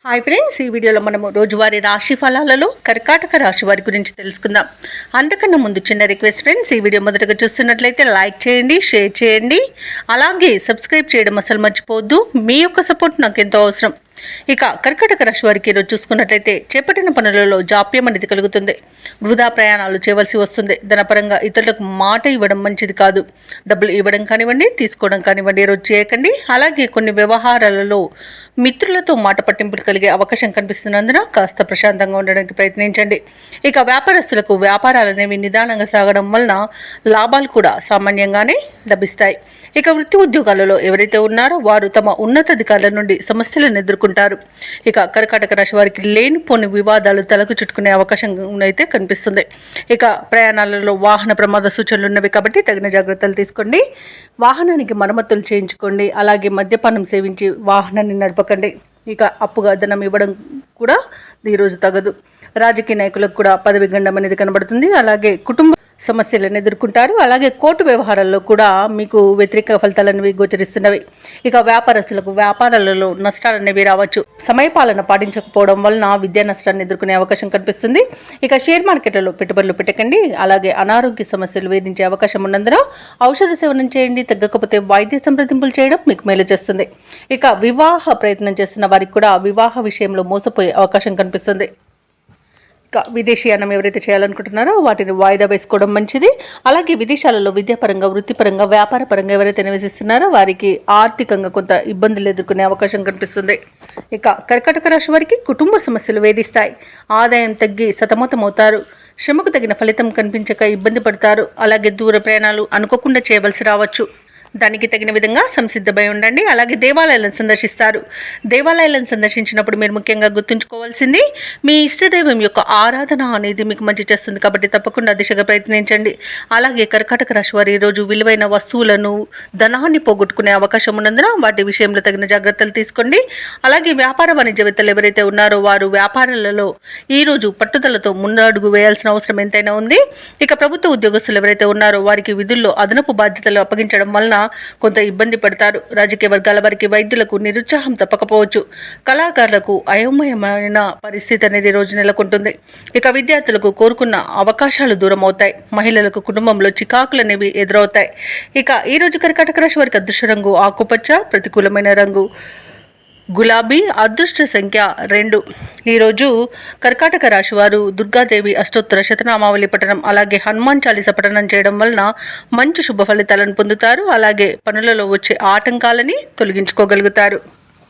Hi friends, ఈ వీడియోలో మనము రోజువారీ రాశి ఫలాలలో కర్కాటక రాశి వారి గురించి తెలుసుకుందాం. అంతకన్నా ముందు చిన్న రిక్వెస్ట్ ఫ్రెండ్స్, ఈ వీడియో మొదటగా చూస్తున్నట్లయితే లైక్ చేయండి, షేర్ చేయండి, అలాగే సబ్స్క్రైబ్ చేయడం అసలు మర్చిపోవద్దు. మీ యొక్క సపోర్ట్ నాకు ఎంతో అవసరం. ఇక కర్కాటక రాశి వారికి ఈరోజు చూసుకున్నట్లయితే చేపట్టిన పనులలో జాప్యం అనేది కలుగుతుంది. వృధా ప్రయాణాలు చేయవలసి వస్తుంది. ధనపరంగా ఇతరులకు మాట ఇవ్వడం మంచిది కాదు. డబ్బులు ఇవ్వడం కానివ్వండి, తీసుకోవడం కానివ్వండి ఈరోజు చేయకండి. అలాగే కొన్ని వ్యవహారాలలో మిత్రులతో మాట పట్టింపులు కలిగే అవకాశం కనిపిస్తున్నందున కాస్త ప్రశాంతంగా ఉండడానికి ప్రయత్నించండి. ఇక వ్యాపారస్తులకు వ్యాపారాలు అనేవి నిదానంగా సాగడం వలన లాభాలు కూడా సామాన్యంగానే లభిస్తాయి. ఇక వృత్తి ఉద్యోగాలలో ఎవరైతే ఉన్నారో వారు తమ ఉన్నతాధికారుల నుండి సమస్యలను ఎదుర్కొంటారు. ఇక కర్కాటక రాశి వారికి లేనిపోని వివాదాలు తలకు చుట్టుకునే అవకాశం అయితే కనిపిస్తుంది. ఇక ప్రయాణాలలో వాహన ప్రమాద సూచనలు ఉన్నవి కాబట్టి తగిన జాగ్రత్తలు తీసుకోండి. వాహనానికి మరమ్మతులు చేయించుకోండి. అలాగే మద్యపానం సేవించి వాహనాన్ని నడపకండి. ఇక అప్పుగా ధనం ఇవ్వడం కూడా ఈరోజు తగదు. రాజకీయ నాయకులకు కూడా పదవి గండం అనేది కనబడుతుంది. అలాగే కుటుంబ సమస్యలను ఎదుర్కొంటారు. అలాగే కోర్టు వ్యవహారాల్లో కూడా మీకు వ్యతిరేక ఫలితాలనేవి గోచరిస్తున్నవి. ఇక వ్యాపారస్తులకు వ్యాపారాలలో నష్టాలు అనేవి రావచ్చు. సమయపాలన పాటించకపోవడం వలన విద్యా నష్టాన్ని ఎదుర్కొనే అవకాశం కనిపిస్తుంది. ఇక షేర్ మార్కెట్లలో పెట్టుబడులు పెట్టకండి. అలాగే అనారోగ్య సమస్యలు వేధించే అవకాశం ఉన్నందున ఔషధ సేవనం చేయండి. తగ్గకపోతే వైద్య సంప్రదింపులు చేయడం మీకు మేలు చేస్తుంది. ఇక వివాహ ప్రయత్నం చేస్తున్న వారికి కూడా వివాహ విషయంలో మోసపోయే అవకాశం కనిపిస్తుంది. విదేశీయానం ఎవరైతే చేయాలనుకుంటున్నారో వాటిని వాయిదా వేసుకోవడం మంచిది. అలాగే విదేశాలలో విద్యాపరంగా, వృత్తిపరంగా, వ్యాపార పరంగా ఎవరైతే నివసిస్తున్నారో వారికి ఆర్థికంగా కొంత ఇబ్బందులు ఎదుర్కొనే అవకాశం కనిపిస్తుంది. ఇక కర్కాటక రాశి వారికి కుటుంబ సమస్యలు వేధిస్తాయి. ఆదాయం తగ్గి సతమతమవుతారు. శ్రమకు తగిన ఫలితం కనిపించక ఇబ్బంది పడతారు. అలాగే దూర ప్రయాణాలు అనుకోకుండా చేయవలసి రావచ్చు. దానికి తగిన విధంగా సంసిద్ధమై ఉండండి. అలాగే దేవాలయాలను సందర్శిస్తారు. దేవాలయాలను సందర్శించినప్పుడు మీరు ముఖ్యంగా గుర్తుంచుకోవాల్సింది మీ ఇష్టదైవం యొక్క ఆరాధన అనేది మీకు మంచి చేస్తుంది కాబట్టి తప్పకుండా దిశగా ప్రయత్నించండి. అలాగే కర్కాటక రాశి వారు ఈరోజు విలువైన వస్తువులను, ధనాన్ని పోగొట్టుకునే అవకాశం ఉన్నందున వాటి విషయంలో తగిన జాగ్రత్తలు తీసుకోండి. అలాగే వ్యాపార వాణిజ్యవేత్తలు ఎవరైతే ఉన్నారో వారు వ్యాపారాలలో ఈరోజు పట్టుదలతో ముందడుగు వేయాల్సిన అవసరం ఎంతైనా ఉంది. ఇక ప్రభుత్వ ఉద్యోగస్తులు ఎవరైతే ఉన్నారో వారికి విధుల్లో అదనపు బాధ్యతలు అప్పగించడం వలన కొంత ఇబ్బంది పడతారు. రాజకీయ వర్గాల వారికి వైద్యులకు నిరుత్సాహం తప్పకపోవచ్చు. కళాకారులకు అయోమయమైన పరిస్థితి అనేది రోజు నెలకొంటుంది. ఇక విద్యార్థులకు కోరుకున్న అవకాశాలు దూరం అవుతాయి. మహిళలకు కుటుంబంలో చికాకులు అనేవి ఎదురవుతాయి. ఇక ఈ రోజు కర్కాటక రాశి వారికి అదృష్ట రంగు ఆకుపచ్చ, ప్రతికూలమైన రంగు గులాబీ, అదృష్ట సంఖ్య 2. ఈరోజు కర్కాటక రాశి వారు దుర్గాదేవి అష్టోత్తర శతనామావళి పఠనం, అలాగే హనుమాన్ చాలీస పఠనం చేయడం వలన మంచి శుభ ఫలితాలను పొందుతారు. అలాగే పనులలో వచ్చే ఆటంకాలని తొలగించుకోగలుగుతారు.